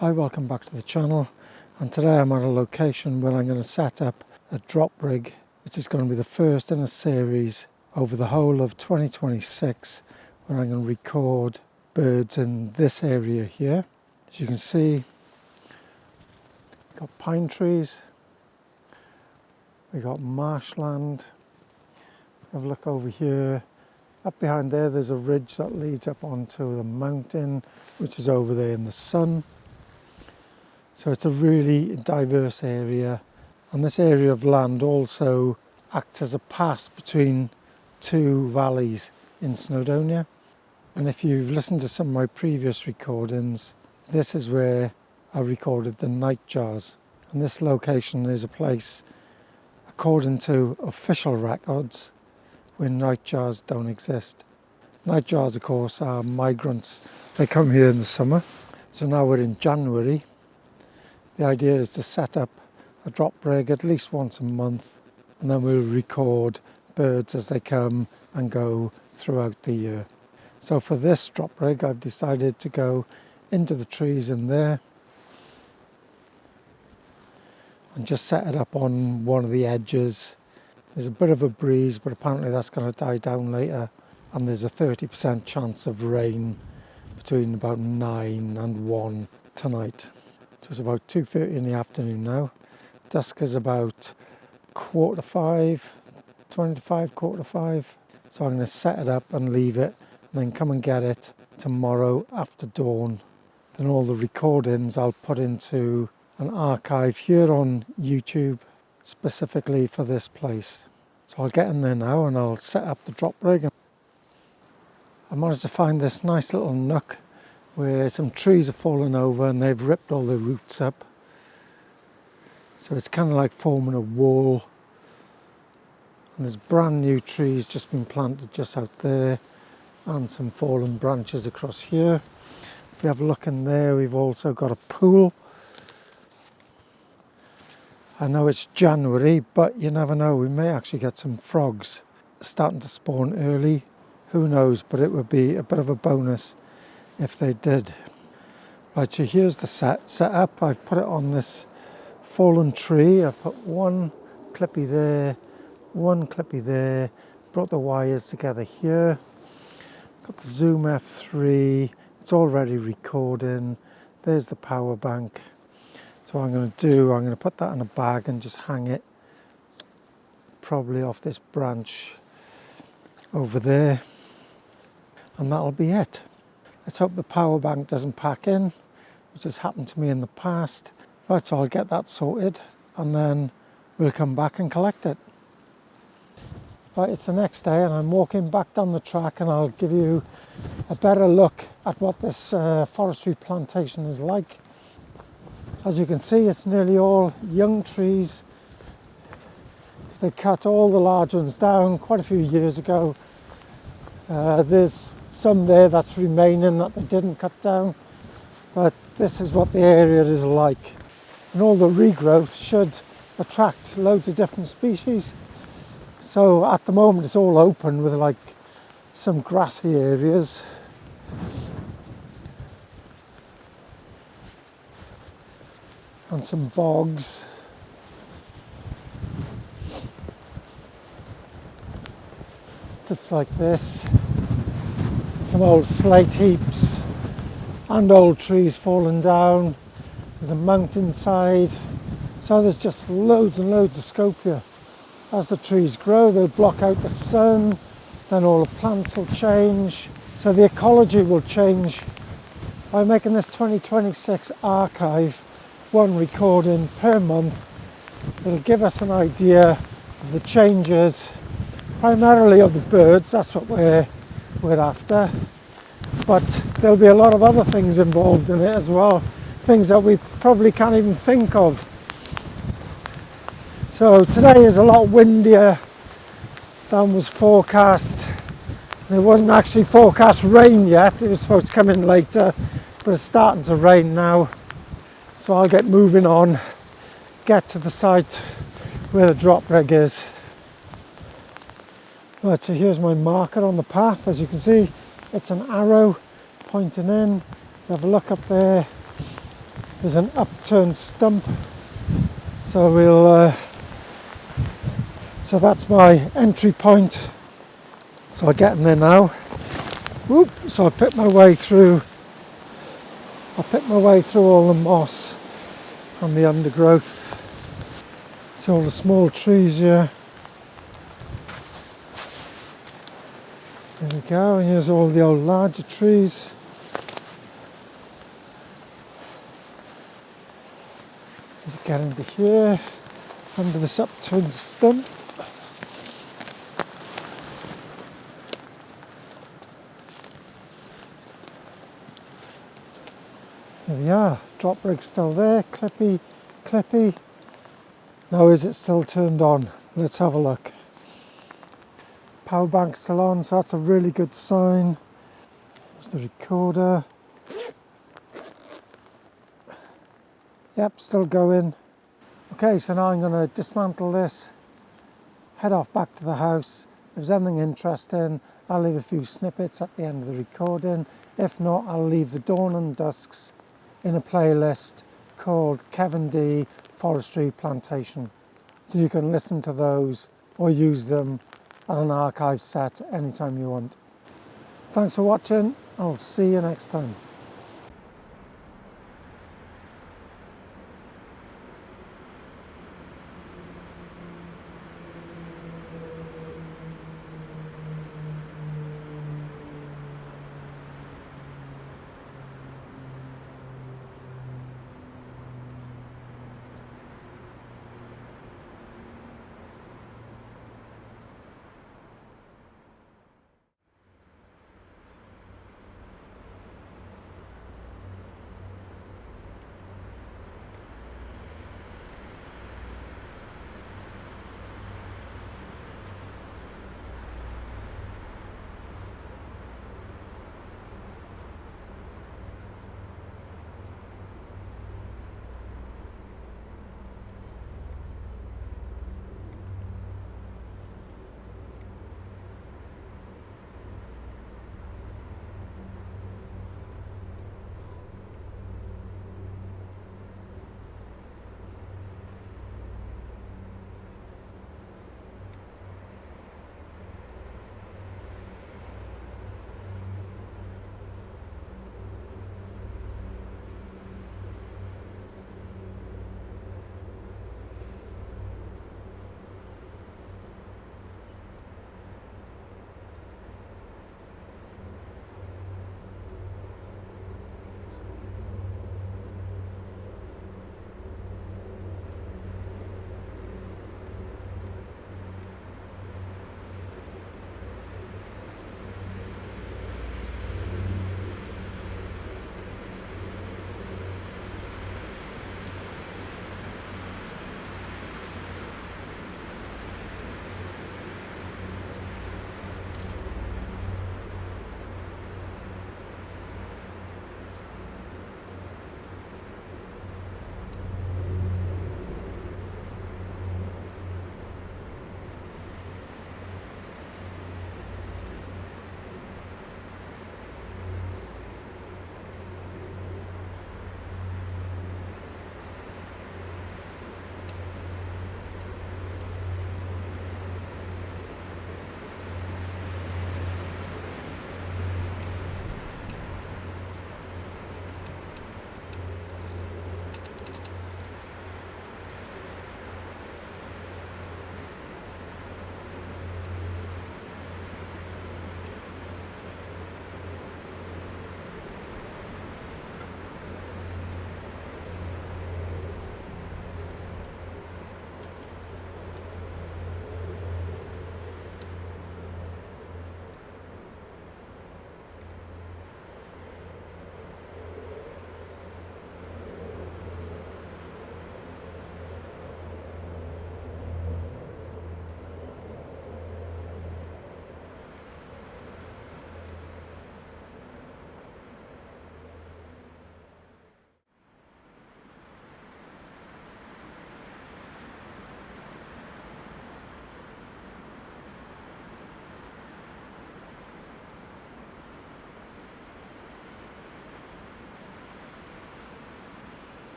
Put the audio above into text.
Hi, welcome back to the channel, and today I'm at a location where I'm going to set up a drop rig, which is going to be the first in a series over the whole of 2026, where I'm going to record birds in this area here. As you can see, we've got pine trees, we've got marshland. Have a look over here. Up behind there's a ridge that leads up onto the mountain, which is over there in the sun. So it's a really diverse area, and this area of land also acts as a pass between two valleys in Snowdonia. And if you've listened to some of my previous recordings, this is where I recorded the nightjars. And this location is a place, according to official records, where nightjars don't exist. Nightjars, of course, are migrants. They come here in the summer. So now we're in January. The idea is to set up a drop rig at least once a month, and then we'll record birds as they come and go throughout the year. So for this drop rig, I've decided to go into the trees in there and just set it up on one of the edges. There's a bit of a breeze, but apparently that's going to die down later, and there's a 30% chance of rain between about 9 and 1 tonight. So it's about 2:30 in the afternoon now. Dusk is about 4:45, 20 to 5, 4:45. So I'm going to set it up and leave it, and then come and get it tomorrow after dawn. Then all the recordings I'll put into an archive here on YouTube, specifically for this place. So I'll get in there now and I'll set up the drop rig. I managed to find this nice little nook where some trees have fallen over and they've ripped all the roots up. So it's kind of like forming a wall. And there's brand new trees just been planted just out there, and some fallen branches across here. If we have a look in there, we've also got a pool. I know it's January, but you never know, we may actually get some frogs starting to spawn early. Who knows, but it would be a bit of a bonus if they did. Right, so here's the set up. I've put it on this fallen tree. I've put one clippy there, one clippy there, brought the wires together here. Got the Zoom F3, it's already recording. There's the power bank. So what I'm going to put that in a bag and just hang it probably off this branch over there, and that'll be it. Let's hope the power bank doesn't pack in, which has happened to me in the past. Right, so I'll get that sorted and then we'll come back and collect it. Right, it's the next day and I'm walking back down the track, and I'll give you a better look at what this forestry plantation is like. As you can see, it's nearly all young trees, because they cut all the large ones down quite a few years ago. There's some there that's remaining that they didn't cut down, but this is what the area is like. And all the regrowth should attract loads of different species. So at the moment it's all open with like some grassy areas. And some bogs. Just like this. Some old slate heaps and old trees falling down. There's a mountainside. So there's just loads and loads of scope here. As the trees grow, they'll block out the sun, then all the plants will change. So the ecology will change. By making this 2026 archive, one recording per month, it'll give us an idea of the changes, primarily of the birds. That's what we're after, but there'll be a lot of other things involved in it as well, things that we probably can't even think of. So today is a lot windier than was forecast. There wasn't actually forecast rain yet, it was supposed to come in later, but it's starting to rain now. So I'll get moving on, get to the site where the drop rig is. Right, so here's my marker on the path. As you can see, it's an arrow pointing in. Have a look up there. There's an upturned stump, so we'll so that's my entry point. So I get in there now. Whoop. So I pick my way through all the moss and the undergrowth. See all the small trees here. There we go, and here's all the old larger trees. Get into here, under this upturned stump. There we are, drop rig's still there, clippy. Now is it still turned on? Let's have a look. Power bank's still on, so that's a really good sign. There's the recorder. Yep, still going. Okay, so now I'm going to dismantle this, head off back to the house. If there's anything interesting, I'll leave a few snippets at the end of the recording. If not, I'll leave the dawn and dusks in a playlist called Cefn Ddu Forestry Plantation. So you can listen to those or use them as an archive set anytime you want. Thanks for watching. I'll see you next time.